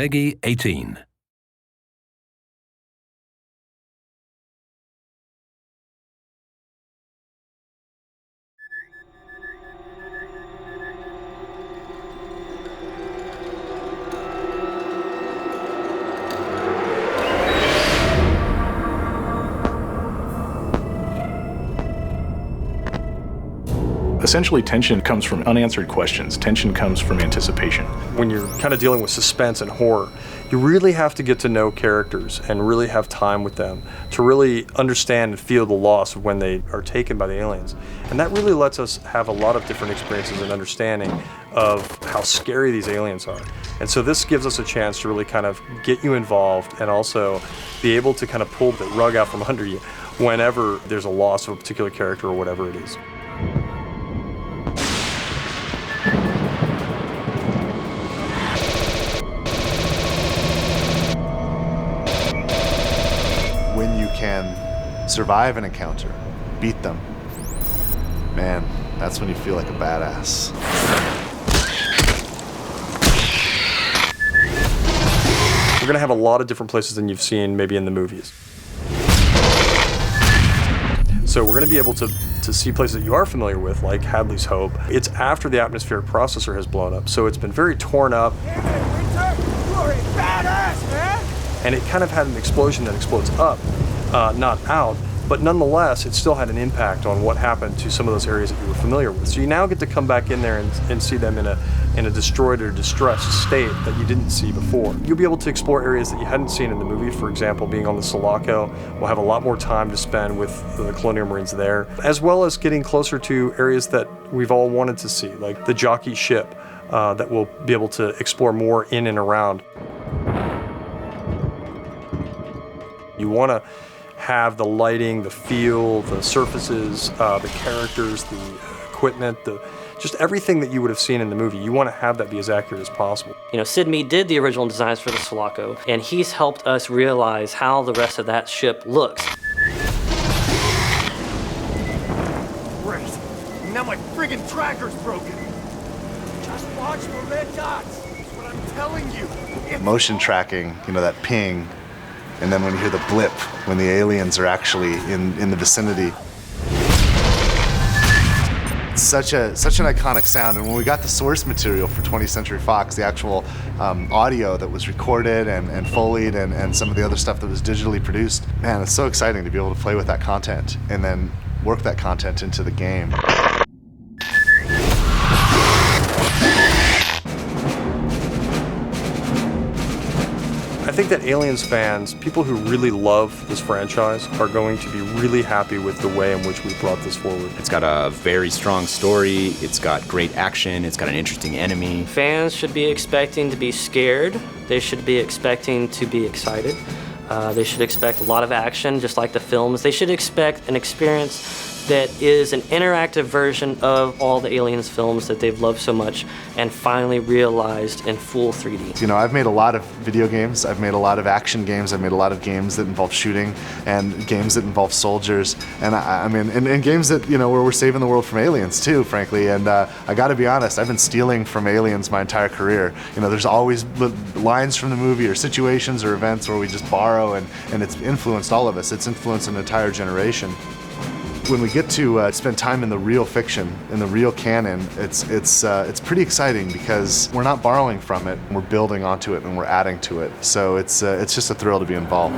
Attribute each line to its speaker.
Speaker 1: Peggy 18.
Speaker 2: Essentially, tension comes from unanswered questions. Tension comes from anticipation.
Speaker 3: When you're kind of dealing with suspense and horror, you really have to get to know characters and really have time with them to really understand and feel the loss of when they are taken by the aliens. And that really lets us have a lot of different experiences and understanding of how scary these aliens are. And so this gives us a chance to really kind of get you involved and also be able to kind of pull the rug out from under you whenever there's a loss of a particular character or whatever it is.
Speaker 4: When you can survive an encounter, beat them, man, that's when you feel like a badass.
Speaker 3: We're going to have a lot of different places than you've seen maybe in the movies. So we're going to be able to see places that you are familiar with, like Hadley's Hope. It's after the atmospheric processor has blown up, so it's been very torn up.
Speaker 5: Damn it, Winter! You are a badass, man!
Speaker 3: And it kind of had an explosion that explodes up, not out, but nonetheless, it still had an impact on what happened to some of those areas that you were familiar with. So you now get to come back in there and see them in a destroyed or distressed state that you didn't see before. You'll be able to explore areas that you hadn't seen in the movie. For example, being on the Sulaco, we'll have a lot more time to spend with the Colonial Marines there, as well as getting closer to areas that we've all wanted to see, like the jockey ship that we'll be able to explore more in and around. You want to have the lighting, the feel, the surfaces, the characters, the equipment, just everything that you would have seen in the movie. You want to have that be as accurate as possible.
Speaker 6: You know, Sid Mead did the original designs for the Sulaco, and he's helped us realize how the rest of that ship looks.
Speaker 5: Great. Now my friggin' tracker's broken. Just watch for red dots. That's what I'm telling you.
Speaker 4: Motion tracking, you know, that ping, and then when you hear the blip, when the aliens are actually in the vicinity. It's such an iconic sound, and when we got the source material for 20th Century Fox, the actual audio that was recorded and Foleyed and some of the other stuff that was digitally produced, man, it's so exciting to be able to play with that content and then work that content into the game.
Speaker 3: I think that Aliens fans, people who really love this franchise, are going to be really happy with the way in which we brought this forward.
Speaker 7: It's got a very strong story, it's got great action, it's got an interesting enemy.
Speaker 6: Fans should be expecting to be scared. They should be expecting to be excited. They should expect a lot of action, just like the films. They should expect an experience that is an interactive version of all the Aliens films that they've loved so much and finally realized in full 3D.
Speaker 4: You know, I've made a lot of video games, I've made a lot of action games, I've made a lot of games that involve shooting and games that involve soldiers, and and games that, you know, where we're saving the world from aliens too, frankly. And I gotta be honest, I've been stealing from aliens my entire career. You know, there's always lines from the movie or situations or events where we just borrow, and it's influenced all of us. It's influenced an entire generation. When we get to spend time in the real fiction, in the real canon, it's pretty exciting because we're not borrowing from it, we're building onto it and we're adding to it. So it's just a thrill to be involved.